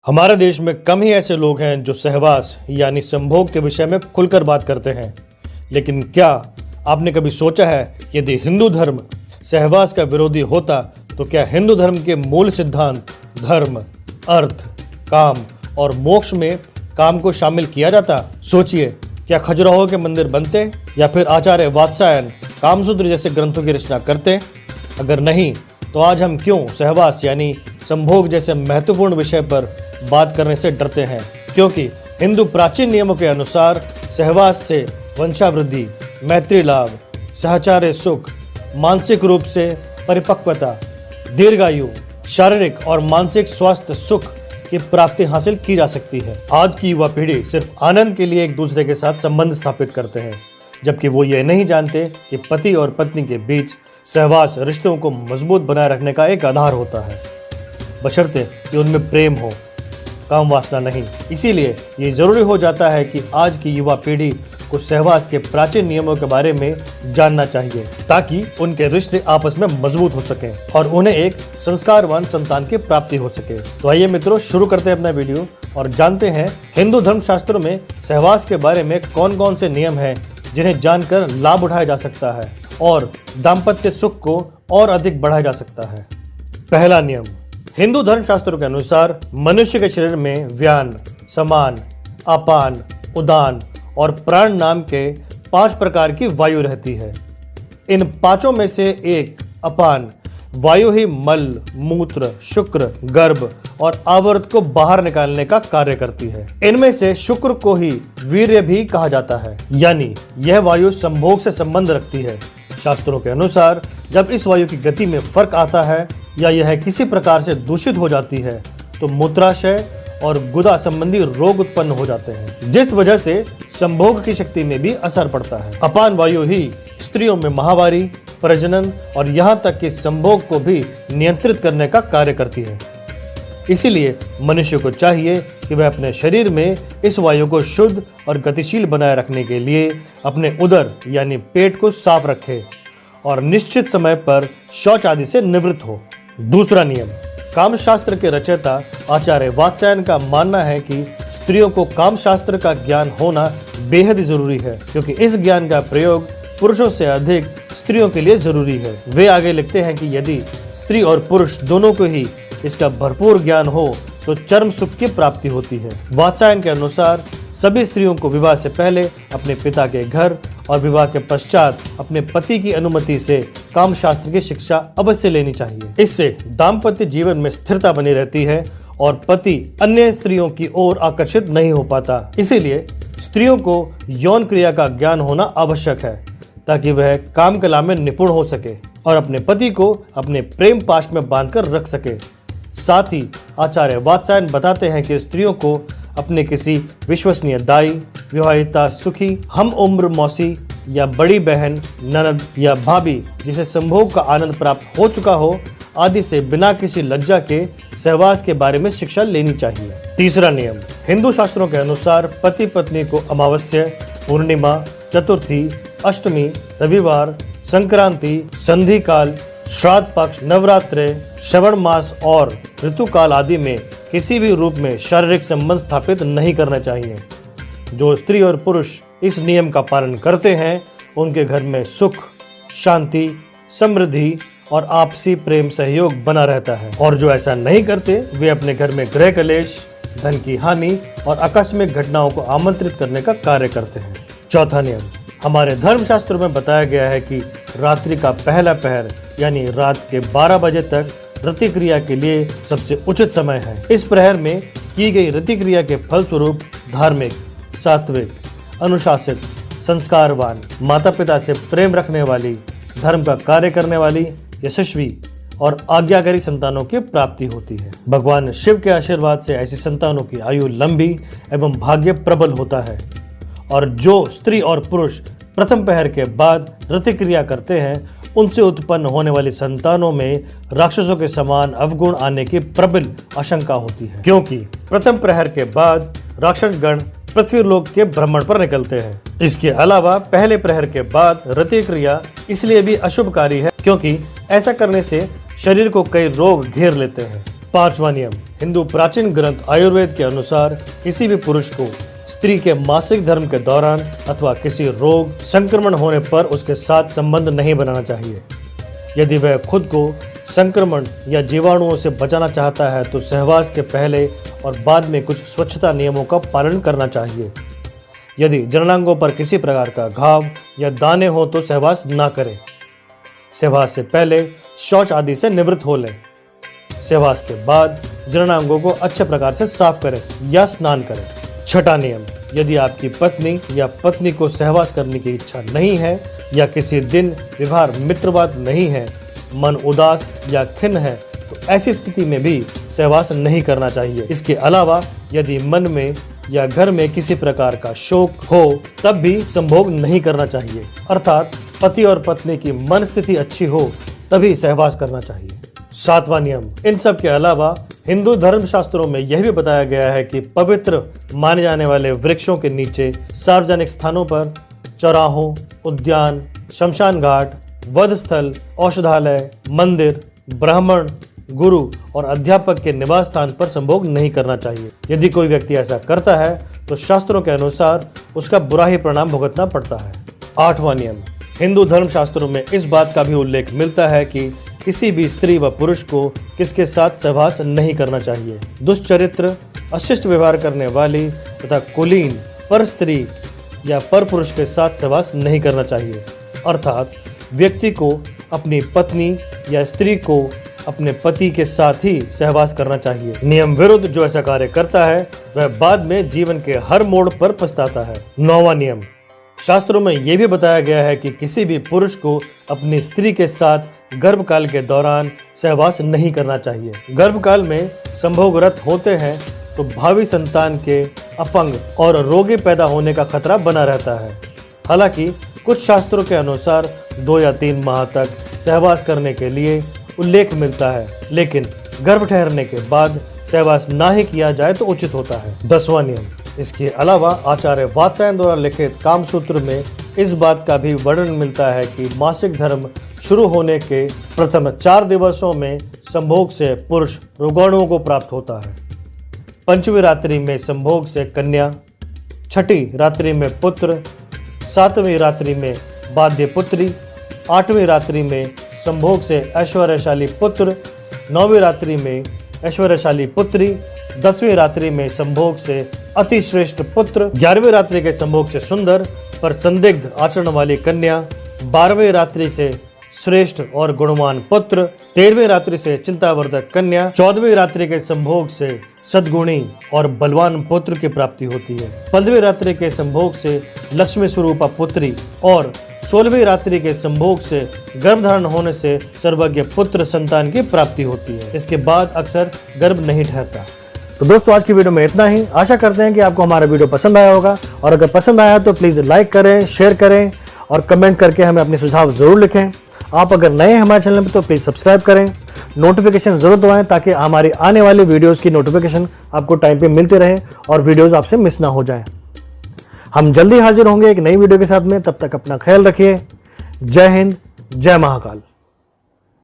हमारे देश में कम ही ऐसे लोग हैं जो सहवास यानी संभोग के विषय में खुलकर बात करते हैं। लेकिन क्या आपने कभी सोचा है कि यदि हिंदू धर्म सहवास का विरोधी होता तो क्या हिंदू धर्म के मूल सिद्धांत धर्म, अर्थ, काम और मोक्ष में काम को शामिल किया जाता? सोचिए, क्या खजुराहो के मंदिर बनते या फिर आचार्य वात्सायन कामसूत्र जैसे ग्रंथों की रचना करते? अगर नहीं तो आज हम क्यों सहवास यानी संभोग जैसे महत्वपूर्ण विषय पर बात करने से डरते हैं? क्योंकि हिंदू प्राचीन नियमों के अनुसार सहवास से वंशावृद्धि, मैत्री लाभ, सहचार्य सुख, मानसिक रूप से परिपक्वता, दीर्घायु, शारीरिक और मानसिक स्वास्थ्य सुख की प्राप्ति हासिल की जा सकती है। आज की युवा पीढ़ी सिर्फ आनंद के लिए एक दूसरे के साथ संबंध स्थापित करते हैं, जबकि वो ये नहीं जानते कि पति और पत्नी के बीच सहवास रिश्तों को मजबूत बनाए रखने का एक आधार होता है, बशर्ते कि उनमें प्रेम हो, काम वासना नहीं। इसीलिए ये जरूरी हो जाता है कि आज की युवा पीढ़ी को सहवास के प्राचीन नियमों के बारे में जानना चाहिए, ताकि उनके रिश्ते आपस में मजबूत हो सकें और उन्हें एक संस्कारवान संतान की प्राप्ति हो सके। तो आइए मित्रों, शुरू करते हैं अपना वीडियो और जानते हैं हिंदू धर्म शास्त्रों में सहवास के बारे में कौन कौन से नियम हैं जिन्हें जानकर लाभ उठाया जा सकता है और दाम्पत्य सुख को और अधिक बढ़ाया जा सकता है। पहला नियम, हिंदू धर्म शास्त्रों के अनुसार मनुष्य के शरीर में व्यान, समान, अपान, उदान और प्राण नाम के 5 प्रकार की वायु रहती है। इन पांचों में से एक अपान वायु ही मल, मूत्र, शुक्र, गर्भ और आवर्त को बाहर निकालने का कार्य करती है। इनमें से शुक्र को ही वीर्य भी कहा जाता है, यानी यह वायु संभोग से संबंध रखती है। शास्त्रों के अनुसार जब इस वायु की गति में फर्क आता है या यह किसी प्रकार से दूषित हो जाती है तो मूत्राशय और गुदा संबंधी रोग उत्पन्न हो जाते हैं, जिस वजह से संभोग की शक्ति में भी असर पड़ता है। अपान वायु ही स्त्रियों में माहवारी, प्रजनन और यहाँ तक कि संभोग को भी नियंत्रित करने का कार्य करती है। इसीलिए मनुष्य को चाहिए कि वह अपने शरीर में इस वायु को शुद्ध और गतिशील बनाए रखने के लिए अपने उदर यानी पेट को साफ रखे और निश्चित समय पर शौच आदि से निवृत्त हो। दूसरा नियम, कामशास्त्र के रचयिता आचार्य वात्सायन का मानना है कि स्त्रियों को कामशास्त्र का ज्ञान होना बेहद जरूरी है, क्योंकि इस ज्ञान का प्रयोग पुरुषों से अधिक स्त्रियों के लिए जरूरी है। वे आगे लिखते हैं कि यदि स्त्री और पुरुष दोनों को ही इसका भरपूर ज्ञान हो तो चरम सुख की प्राप्ति होती है। वात्सायन के अनुसार सभी स्त्रियों को विवाह से पहले अपने पिता के घर और विवाह के पश्चात अपने पति की अनुमति से कामशास्त्र की शिक्षा अवश्य लेनी चाहिए। इससे दाम्पत्य जीवन में स्थिरता बनी रहती है और पति अन्य स्त्रियों की ओर आकर्षित नहीं हो पाता। इसीलिए स्त्रियों को यौन क्रिया का ज्ञान होना आवश्यक है, ताकि वह काम कला में निपुण हो सके और अपने पति को अपने प्रेम पाश में बांधकर रख सके। साथ ही आचार्य वात्सायन बताते हैं कि स्त्रियों को अपने किसी विश्वसनीय दाई, विवाहिता सुखी, हम उम्र मौसी या बड़ी बहन, ननद या भाभी जिसे संभोग का आनंद प्राप्त हो चुका हो आदि से बिना किसी लज्जा के सहवास के बारे में शिक्षा लेनी चाहिए। तीसरा नियम, हिंदू शास्त्रों के अनुसार पति पत्नी को अमावस्या, पूर्णिमा, चतुर्थी, अष्टमी, रविवार, संक्रांति, संधि काल, श्राद्ध पक्ष, नवरात्रे, श्रवण मास और ऋतुकाल आदि में किसी भी रूप में शारीरिक संबंध स्थापित नहीं करना चाहिए। जो स्त्री और पुरुष इस नियम का पालन करते हैं उनके घर में सुख, शांति, समृद्धि और आपसी प्रेम सहयोग बना रहता है, और जो ऐसा नहीं करते वे अपने घर में गृह कलेश, धन की हानि और आकस्मिक घटनाओं को आमंत्रित करने का कार्य करते हैं। चौथा नियम, हमारे धर्मशास्त्रों में बताया गया है कि रात्रि का पहला पहर यानी रात के 12 बजे तक रति क्रिया के लिए सबसे उचित समय है। इस प्रहर में की गई रति क्रिया के फलस्वरूप धार्मिक, सात्विक, अनुशासित, संस्कारवान, माता पिता से प्रेम रखने वाली, धर्म का कार्य करने वाली, यशस्वी और आज्ञाकारी संतानों की प्राप्ति होती है। भगवान शिव के आशीर्वाद से ऐसी संतानों की आयु लंबी एवं भाग्य प्रबल होता है। और जो स्त्री और पुरुष प्रथम पहर के बाद रति क्रिया करते हैं उनसे उत्पन्न होने वाली संतानों में राक्षसों के समान अवगुण आने की प्रबल आशंका होती है, क्योंकि प्रथम प्रहर के बाद राक्षसगण पृथ्वी लोक के भ्रमण पर निकलते हैं। इसके अलावा पहले प्रहर के बाद रति क्रिया इसलिए भी अशुभकारी है क्योंकि ऐसा करने से शरीर को कई रोग घेर लेते हैं। 5वां नियम, हिंदू प्राचीन ग्रंथ आयुर्वेद के अनुसार किसी भी पुरुष को स्त्री के मासिक धर्म के दौरान अथवा किसी रोग संक्रमण होने पर उसके साथ संबंध नहीं बनाना चाहिए। यदि वह खुद को संक्रमण या जीवाणुओं से बचाना चाहता है तो सहवास के पहले और बाद में कुछ स्वच्छता नियमों का पालन करना चाहिए। यदि जननांगों पर किसी प्रकार का घाव या दाने हो तो सहवास ना करें। सहवास से पहले शौच आदि से निवृत्त हो लें। सहवास के बाद जननांगों को अच्छे प्रकार से साफ करें या स्नान करें। 6वां नियम, यदि आपकी पत्नी या पत्नी को सहवास करने की इच्छा नहीं है या किसी दिन व्यवहार मित्रवत नहीं है, मन उदास या खिन्न है, तो ऐसी स्थिति में भी सहवास नहीं करना चाहिए। इसके अलावा यदि मन में या घर में किसी प्रकार का शोक हो तब भी संभोग नहीं करना चाहिए। अर्थात पति और पत्नी की मन स्थिति अच्छी हो तभी सहवास करना चाहिए। 7वां नियम, इन सब के अलावा हिंदू धर्मशास्त्रों में यह भी बताया गया है कि पवित्र माने जाने वाले वृक्षों के नीचे, सार्वजनिक स्थानों पर, चौराहों, उद्यान, शमशान घाट, वध स्थल, औषधालय, मंदिर, ब्राह्मण, गुरु और अध्यापक के निवास स्थान पर संभोग नहीं करना चाहिए। यदि कोई व्यक्ति ऐसा करता है तो शास्त्रों के अनुसार उसका बुरा ही परिणाम भुगतना पड़ता है। 8वां नियम, हिंदू धर्मशास्त्रों में इस बात का भी उल्लेख मिलता है कि किसी भी स्त्री व पुरुष को किसके साथ सहवास नहीं करना चाहिए। दुष्चरित्र, अशिष्ट व्यवहार करने वाली तथा कुलीन पर स्त्री या पर पुरुष के साथ सहवास नहीं करना चाहिए। अर्थात व्यक्ति को अपनी पत्नी या स्त्री को अपने पति के साथ ही सहवास करना चाहिए। नियम विरुद्ध जो ऐसा कार्य करता है वह बाद में जीवन के हर मोड़ पर पछताता है। 9वां नियम, शास्त्रों में यह भी बताया गया है कि किसी भी पुरुष को अपनी स्त्री के साथ गर्भकाल के दौरान सहवास नहीं करना चाहिए। गर्भकाल में संभोगरत होते हैं तो भावी संतान के अपंग और रोगी पैदा होने का खतरा बना रहता है। हालांकि कुछ शास्त्रों के अनुसार 2 या 3 माह तक सहवास करने के लिए उल्लेख मिलता है, लेकिन गर्भ ठहरने के बाद सहवास ना ही किया जाए तो उचित होता है। 10वां नियम, इसके अलावा आचार्य वात्स्यायन द्वारा लिखित कामसूत्र में इस बात का भी वर्णन मिलता है कि मासिक धर्म शुरू होने के प्रथम 4 दिवसों में संभोग से पुरुष रोगाणुओं को प्राप्त होता है। 5वीं रात्रि में संभोग से कन्या, 6ठी रात्रि में पुत्र, 7वीं रात्रि में बाध्य पुत्री, 8वीं रात्रि में संभोग से ऐश्वर्यशाली पुत्र, 9वीं रात्रि में ऐश्वर्यशाली पुत्री, 10वीं रात्रि में संभोग से अति श्रेष्ठ पुत्र, 11वीं रात्रि के संभोग से सुंदर पर संदिग्ध आचरण वाली कन्या, 12वीं रात्रि से श्रेष्ठ और गुणवान पुत्र, 13वीं रात्रि से चिंतावर्धक कन्या, 14वीं रात्रि के संभोग से सद्गुणी और बलवान पुत्र की प्राप्ति होती है, 15वीं रात्रि के संभोग से लक्ष्मी स्वरूपा पुत्री और 16वीं रात्रि के संभोग से गर्भधारण होने से सर्वज्ञ पुत्र संतान की प्राप्ति होती है। इसके बाद अक्सर गर्भ नहीं ठहरता। तो दोस्तों आज की वीडियो में इतना ही। आशा करते हैं कि आपको हमारा वीडियो पसंद आया होगा, और अगर पसंद आया तो प्लीज़ लाइक करें, शेयर करें और कमेंट करके हमें अपने सुझाव ज़रूर लिखें। आप अगर नए हैं हमारे चैनल पर तो प्लीज़ सब्सक्राइब करें, नोटिफिकेशन ज़रूर दबाएं ताकि हमारी आने वाली वीडियोज़ की नोटिफिकेशन आपको टाइम पे मिलते रहे और वीडियोज़ आपसे मिस ना हो जाए। हम जल्दी हाजिर होंगे एक नई वीडियो के साथ में, तब तक अपना ख्याल रखिए। जय हिंद, जय महाकाल।